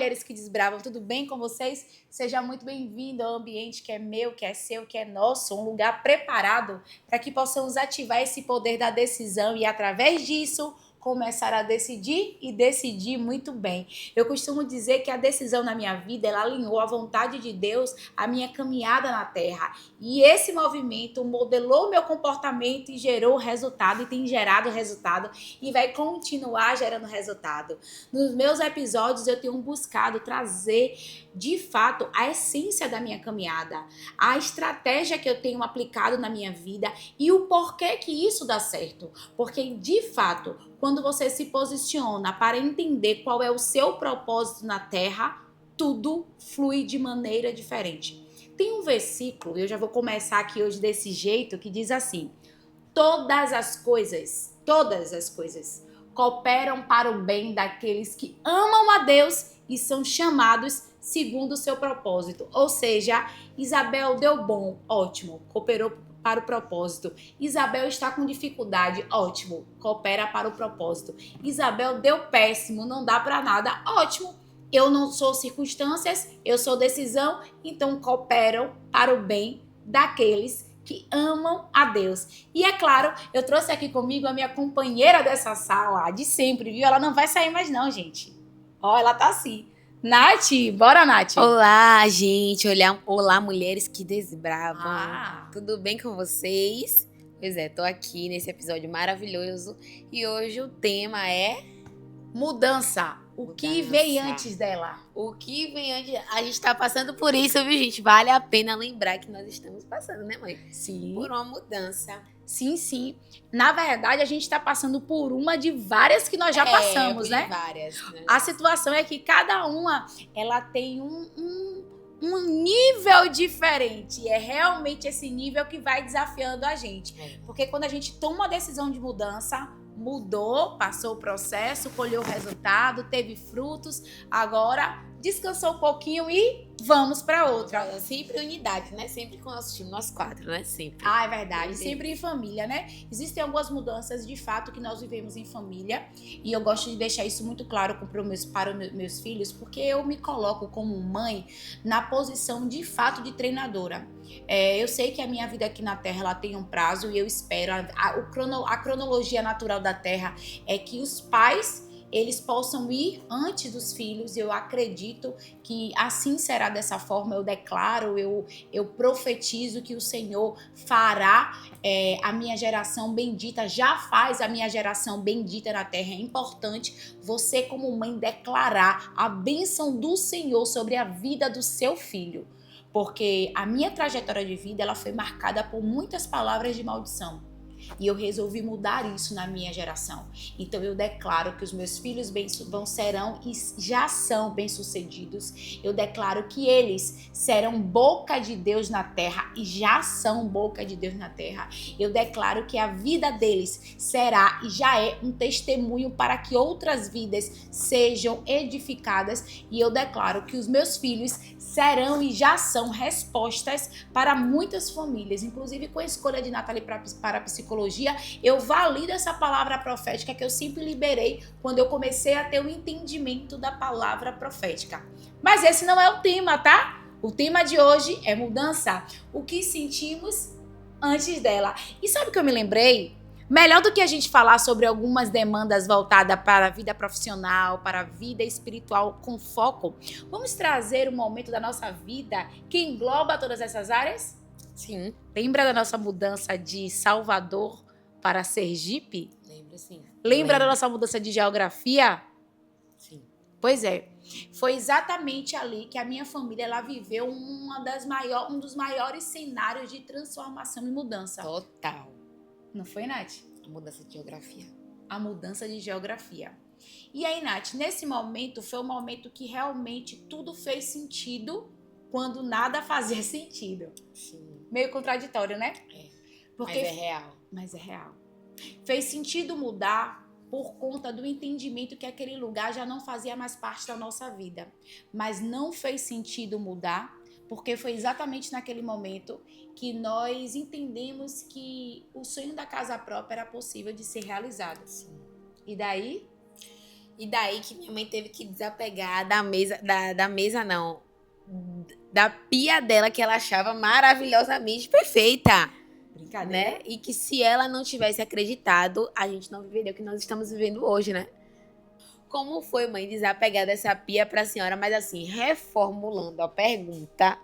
mulheres que desbravam, tudo bem com vocês? Seja muito bem-vindo ao ambiente que é meu, que é seu, que é nosso, um lugar preparado para que possamos ativar esse poder da decisão e, através disso, começar a decidir e decidir muito bem. Eu costumo dizer que a decisão na minha vida, ela alinhou a vontade de Deus à minha caminhada na Terra. E esse movimento modelou meu comportamento e gerou resultado, e tem gerado resultado, e vai continuar gerando resultado. Nos meus episódios, eu tenho buscado trazer, de fato, a essência da minha caminhada, a estratégia que eu tenho aplicado na minha vida e o porquê que isso dá certo. Porque, de fato, quando você se posiciona para entender qual é o seu propósito na Terra, tudo flui de maneira diferente. Tem um versículo, eu já vou começar aqui hoje desse jeito, que diz assim: todas as coisas cooperam para o bem daqueles que amam a Deus e são chamados segundo o seu propósito. Ou seja, Isabel deu bom, ótimo, cooperou para o propósito. Isabel está com dificuldade, ótimo, coopera para o propósito. Isabel deu péssimo, não dá para nada, ótimo. Eu não sou circunstâncias, eu sou decisão, então cooperam para o bem daqueles que amam a Deus. E é claro, eu trouxe aqui comigo a minha companheira dessa sala, de sempre, viu? Ela não vai sair mais não, gente. Ó, ela tá assim. Nath, bora, Nath. Olá, gente. Olá, mulheres que desbravam. Ah. Tudo bem com vocês? Pois é, tô aqui nesse episódio maravilhoso e hoje o tema é Mudança. O que vem antes dela? O que vem antes. A gente tá passando por isso, viu, gente? Vale a pena lembrar que nós estamos passando, né, mãe? Sim. Por uma mudança. Sim, sim. Na verdade, a gente está passando por uma de várias que nós já passamos, né? Várias, né? A situação é que cada uma, ela tem um nível diferente. E é realmente esse nível que vai desafiando a gente. Porque quando a gente toma uma decisão de mudança, mudou, passou o processo, colheu o resultado, teve frutos, agora descansou um pouquinho e vamos para outra. Sempre unidade, né? Sempre com o nosso time, nós quatro, né? Sempre. Ah, é verdade. Sempre em família, né? Existem algumas mudanças, de fato, que nós vivemos em família. E eu gosto de deixar isso muito claro para os meus filhos, porque eu me coloco como mãe na posição, de fato, de treinadora. Eu sei que a minha vida aqui na Terra, ela tem um prazo e eu espero. A cronologia natural da Terra é que os pais, eles possam ir antes dos filhos. Eu acredito que assim será dessa forma. Eu declaro, eu profetizo que o Senhor fará a minha geração bendita, já faz a minha geração bendita na terra. É importante você, como mãe, declarar a bênção do Senhor sobre a vida do seu filho. Porque a minha trajetória de vida, ela foi marcada por muitas palavras de maldição. E eu resolvi mudar isso na minha geração. Então eu declaro que os meus filhos serão e já são bem-sucedidos. Eu declaro que eles serão boca de Deus na terra e já são boca de Deus na terra. Eu declaro que a vida deles será e já é um testemunho para que outras vidas sejam edificadas. E eu declaro que os meus filhos serão e já são respostas para muitas famílias, inclusive com a escolha de Nathalie para a psicologia. Eu valido essa palavra profética que eu sempre liberei quando eu comecei a ter o entendimento da palavra profética. Mas esse não é o tema, tá? O tema de hoje é mudança. O que sentimos antes dela. E sabe o que eu me lembrei? Melhor do que a gente falar sobre algumas demandas voltadas para a vida profissional, para a vida espiritual com foco, vamos trazer um momento da nossa vida que engloba todas essas áreas? Sim. Lembra da nossa mudança de Salvador para Sergipe? Lembro, sim. Lembra da nossa mudança de geografia? Sim. Pois é. Foi exatamente ali que a minha família, ela viveu um dos maiores cenários de transformação e mudança. Total. Não foi, Nath? A mudança de geografia. A mudança de geografia. E aí, Nath, nesse momento foi um momento que realmente tudo fez sentido quando nada fazia sentido. Sim. Meio contraditório, né? Mas é real. Mas é real. Fez sentido mudar por conta do entendimento que aquele lugar já não fazia mais parte da nossa vida. Mas não fez sentido mudar porque foi exatamente naquele momento que nós entendemos que o sonho da casa própria era possível de ser realizado. Sim. E daí? E daí que minha mãe teve que desapegar da mesa, da mesa não, da pia dela que ela achava maravilhosamente perfeita, Brincadeira. né? E que se ela não tivesse acreditado, a gente não viveria o que nós estamos vivendo hoje, né? Como foi, mãe, desapegar dessa pia para a senhora? Mas assim, reformulando a pergunta,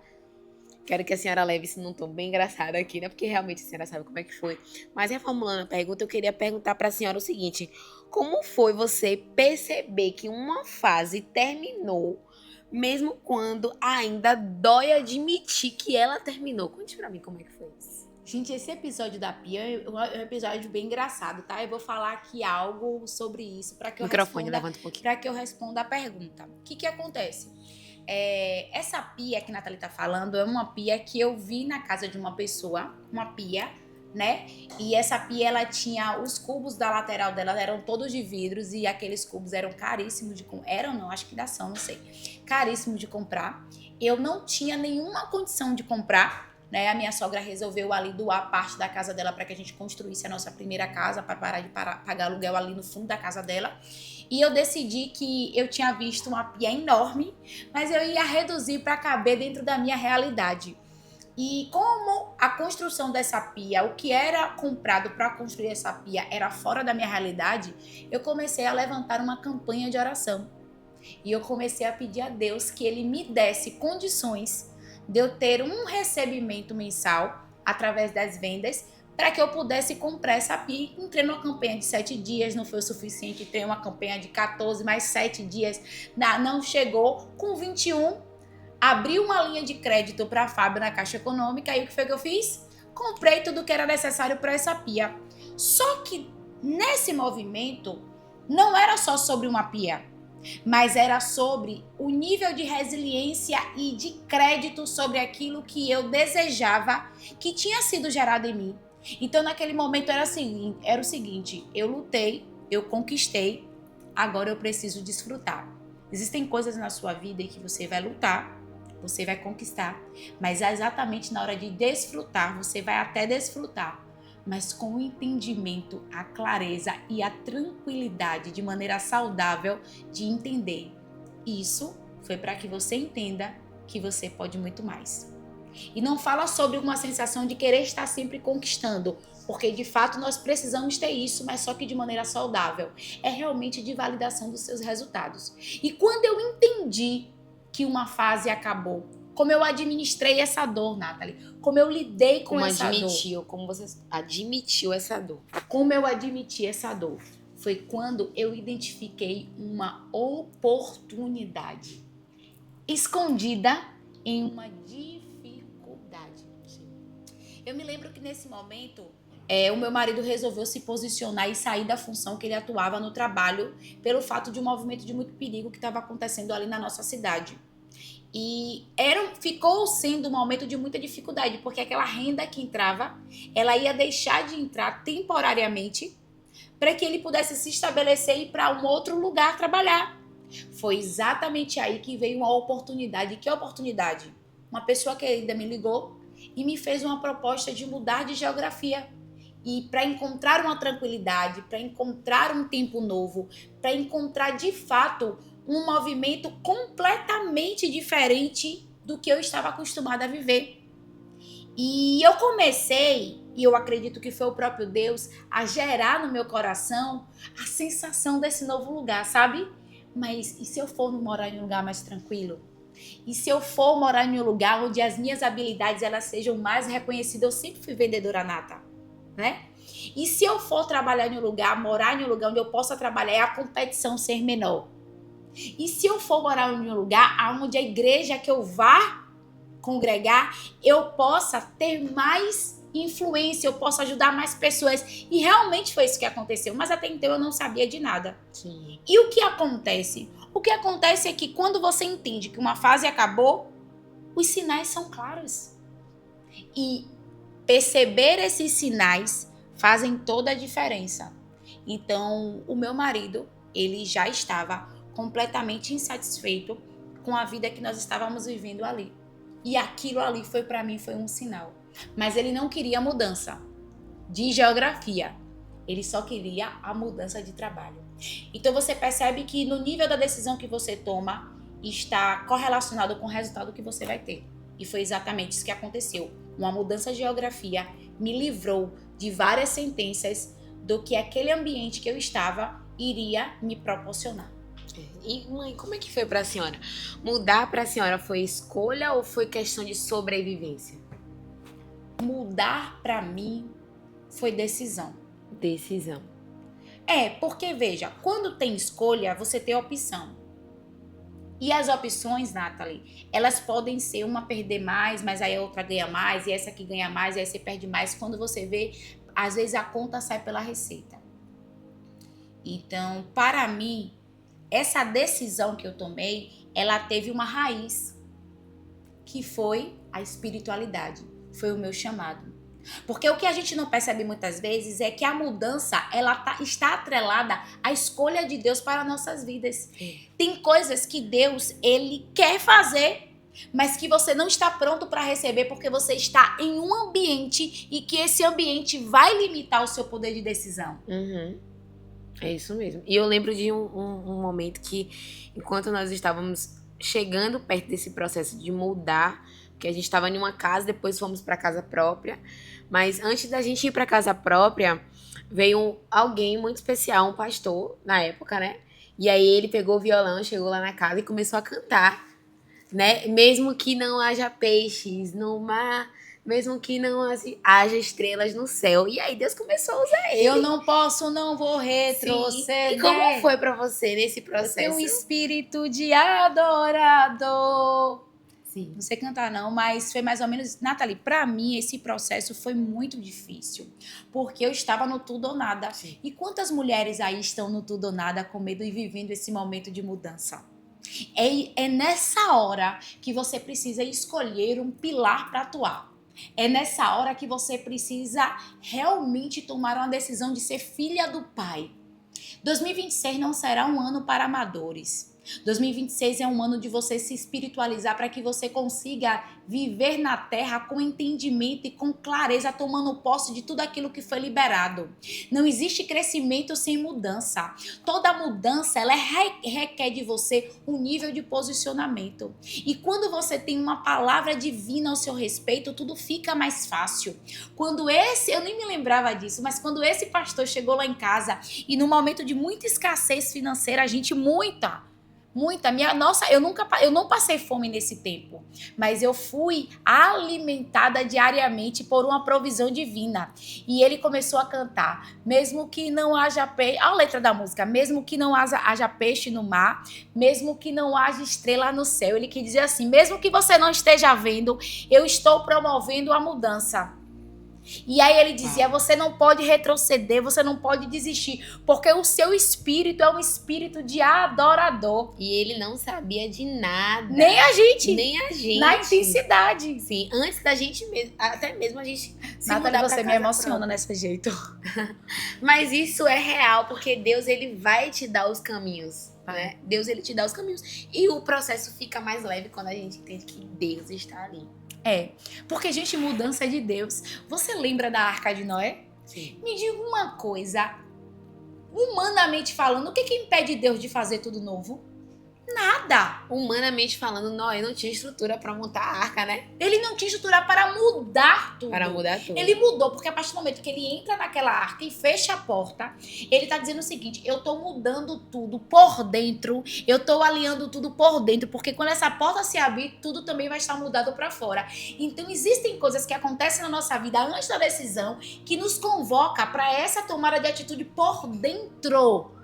quero que a senhora leve isso num tom bem engraçado aqui, né? Porque realmente a senhora sabe como é que foi. Mas reformulando a pergunta, eu queria perguntar para a senhora o seguinte: como foi você perceber que uma fase terminou, mesmo quando ainda dói admitir que ela terminou? Conte para mim como é que foi isso. Gente, esse episódio da pia é um episódio bem engraçado, tá? Eu vou falar aqui algo sobre isso para que eu Microfone, responda, levanta um pouquinho. para que eu responda a pergunta. O que acontece? Essa pia que a Nathalie tá falando é uma pia que eu vi na casa de uma pessoa, uma pia, né? E essa pia, ela tinha os cubos da lateral dela, eram todos de vidros e aqueles cubos eram caríssimos de comprar. Eram não, acho que ainda são, não sei. Caríssimos de comprar. Eu não tinha nenhuma condição de comprar, né? A minha sogra resolveu ali doar parte da casa dela para que a gente construísse a nossa primeira casa, para parar de pagar aluguel ali no fundo da casa dela. E eu decidi que eu tinha visto uma pia enorme, mas eu ia reduzir para caber dentro da minha realidade. E como a construção dessa pia, o que era comprado para construir essa pia era fora da minha realidade, eu comecei a levantar uma campanha de oração. E eu comecei a pedir a Deus que Ele me desse condições de eu ter um recebimento mensal através das vendas para que eu pudesse comprar essa pia. Entrei numa campanha de 7 dias, não foi o suficiente, tem uma campanha de 14, mais 7 dias, não chegou. Com 21, abri uma linha de crédito para a Fábio na Caixa Econômica e o que foi que eu fiz? Comprei tudo que era necessário para essa pia. Só que nesse movimento não era só sobre uma pia, mas era sobre o nível de resiliência e de crédito sobre aquilo que eu desejava que tinha sido gerado em mim. Então, naquele momento era o seguinte, eu lutei, eu conquistei, agora eu preciso desfrutar. Existem coisas na sua vida em que você vai lutar, você vai conquistar, mas é exatamente na hora de desfrutar, você vai até desfrutar, mas com o entendimento, a clareza e a tranquilidade de maneira saudável de entender. Isso foi para que você entenda que você pode muito mais. E não fala sobre uma sensação de querer estar sempre conquistando, porque de fato nós precisamos ter isso, mas só que de maneira saudável. É realmente de validação dos seus resultados. E quando eu entendi que uma fase acabou, como eu administrei essa dor, Nathalie, como eu lidei com essa dor. Como você admitiu essa dor. Como eu admiti essa dor. Foi quando eu identifiquei uma oportunidade escondida em uma dificuldade. Eu me lembro que nesse momento, o meu marido resolveu se posicionar e sair da função que ele atuava no trabalho pelo fato de um movimento de muito perigo que estava acontecendo ali na nossa cidade. E ficou sendo um momento de muita dificuldade, porque aquela renda que entrava, ela ia deixar de entrar temporariamente para que ele pudesse se estabelecer e ir para um outro lugar trabalhar. Foi exatamente aí que veio uma oportunidade. Que oportunidade? Uma pessoa querida me ligou e me fez uma proposta de mudar de geografia. E para encontrar uma tranquilidade, para encontrar um tempo novo, para encontrar de fato um movimento completamente diferente do que eu estava acostumada a viver. E eu comecei, e eu acredito que foi o próprio Deus, a gerar no meu coração a sensação desse novo lugar, sabe? Mas e se eu for morar em um lugar mais tranquilo? E se eu for morar em um lugar onde as minhas habilidades elas sejam mais reconhecidas? Eu sempre fui vendedora nata, né? E se eu for trabalhar em um lugar, morar em um lugar onde eu possa trabalhar e a competição ser menor? E se eu for morar em um lugar onde a igreja que eu vá congregar, eu possa ter mais influência, eu possa ajudar mais pessoas. E realmente foi isso que aconteceu, mas até então eu não sabia de nada. Sim. E o que acontece? O que acontece é que quando você entende que uma fase acabou, os sinais são claros. E perceber esses sinais fazem toda a diferença. Então, o meu marido, ele já estava completamente insatisfeito com a vida que nós estávamos vivendo ali. E aquilo ali foi para mim foi um sinal. Mas ele não queria mudança de geografia. Ele só queria a mudança de trabalho. Então você percebe que no nível da decisão que você toma está correlacionado com o resultado que você vai ter. E foi exatamente isso que aconteceu. Uma mudança de geografia me livrou de várias sentenças do que aquele ambiente que eu estava iria me proporcionar. E, mãe, como é que foi pra senhora? Mudar pra senhora foi escolha ou foi questão de sobrevivência? Mudar para mim foi decisão. Decisão. Porque veja, quando tem escolha, você tem opção. E as opções, Nathalie, elas podem ser uma perder mais, mas aí a outra ganha mais, e essa que ganha mais, e aí você perde mais. Quando você vê, às vezes a conta sai pela receita. Então, para mim, essa decisão que eu tomei, ela teve uma raiz, que foi a espiritualidade, foi o meu chamado. Porque o que a gente não percebe muitas vezes é que a mudança, ela está atrelada à escolha de Deus para nossas vidas. Tem coisas que Deus, ele quer fazer, mas que você não está pronto para receber porque você está em um ambiente e que esse ambiente vai limitar o seu poder de decisão. É isso mesmo. E eu lembro de um momento que, enquanto nós estávamos chegando perto desse processo de mudar, que a gente estava em uma casa, depois fomos para casa própria. Mas antes da gente ir para casa própria, veio alguém muito especial, um pastor, na época, né? E aí ele pegou o violão, chegou lá na casa e começou a cantar, né? Mesmo que não haja peixes no mar, mesmo que não haja estrelas no céu. E aí Deus começou a usar ele. Eu não posso, não vou retroceder. Sim. E como foi pra você nesse processo? Eu tenho um espírito de adorador. Sim. Não sei cantar não, mas foi mais ou menos... Nathalie, pra mim esse processo foi muito difícil, porque eu estava no tudo ou nada. Sim. E quantas mulheres aí estão no tudo ou nada com medo e vivendo esse momento de mudança? É nessa hora que você precisa escolher um pilar para atuar. É nessa hora que você precisa realmente tomar uma decisão de ser filha do Pai. 2026 não será um ano para amadores. 2026 é um ano de você se espiritualizar para que você consiga viver na terra com entendimento e com clareza, tomando posse de tudo aquilo que foi liberado. Não existe crescimento sem mudança. Toda mudança, ela requer de você um nível de posicionamento. E quando você tem uma palavra divina ao seu respeito, tudo fica mais fácil. Eu nem me lembrava disso, mas quando esse pastor chegou lá em casa e no momento de muita escassez financeira, eu não passei fome nesse tempo, mas eu fui alimentada diariamente por uma provisão divina. E ele começou a cantar, mesmo que não haja peixe, a letra da música, mesmo que não haja peixe no mar, mesmo que não haja estrela no céu. Ele quis dizer assim, mesmo que você não esteja vendo, eu estou promovendo a mudança. E aí ele dizia, você não pode retroceder, você não pode desistir, porque o seu espírito é um espírito de adorador. E ele não sabia de nada. Nem a gente. Na intensidade. Sim, antes da gente mesmo, até mesmo a gente se Nathalie, mudar você me emociona desse jeito. Mas isso é real, porque Deus, ele vai te dar os caminhos, né? Deus, ele te dá os caminhos. E o processo fica mais leve quando a gente entende que Deus está ali. Porque, gente, mudança é de Deus. Você lembra da Arca de Noé? Sim. Me diga uma coisa, humanamente falando, o que impede Deus de fazer tudo novo? Nada. Humanamente falando, Noé não tinha estrutura para montar a arca, né? Ele não tinha estrutura para mudar tudo. Para mudar tudo. Ele mudou, porque a partir do momento que ele entra naquela arca e fecha a porta, ele tá dizendo o seguinte, eu tô mudando tudo por dentro, eu tô alinhando tudo por dentro, porque quando essa porta se abrir, tudo também vai estar mudado para fora. Então existem coisas que acontecem na nossa vida antes da decisão, que nos convoca para essa tomada de atitude por dentro.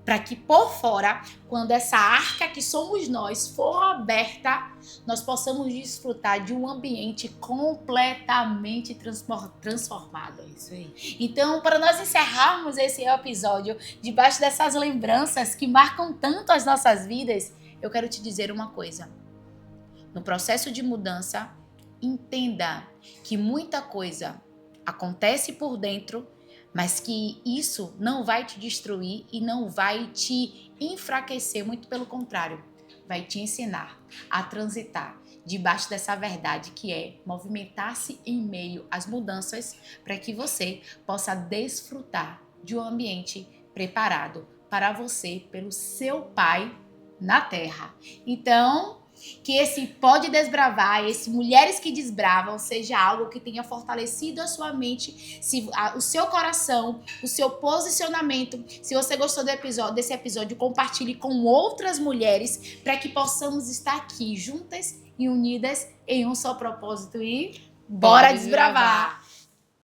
Para que por fora, quando essa arca que somos nós for aberta, nós possamos desfrutar de um ambiente completamente transformado. É isso aí. Então, para nós encerrarmos esse episódio, debaixo dessas lembranças que marcam tanto as nossas vidas, eu quero te dizer uma coisa. No processo de mudança, entenda que muita coisa acontece por dentro, mas que isso não vai te destruir e não vai te enfraquecer, muito pelo contrário, vai te ensinar a transitar debaixo dessa verdade que é movimentar-se em meio às mudanças para que você possa desfrutar de um ambiente preparado para você, pelo seu pai na terra. Então, que esse Pode Desbravar, esse Mulheres que Desbravam, seja algo que tenha fortalecido a sua mente, o seu coração, o seu posicionamento. Se você gostou desse episódio, compartilhe com outras mulheres para que possamos estar aqui juntas e unidas em um só propósito e bora desbravar!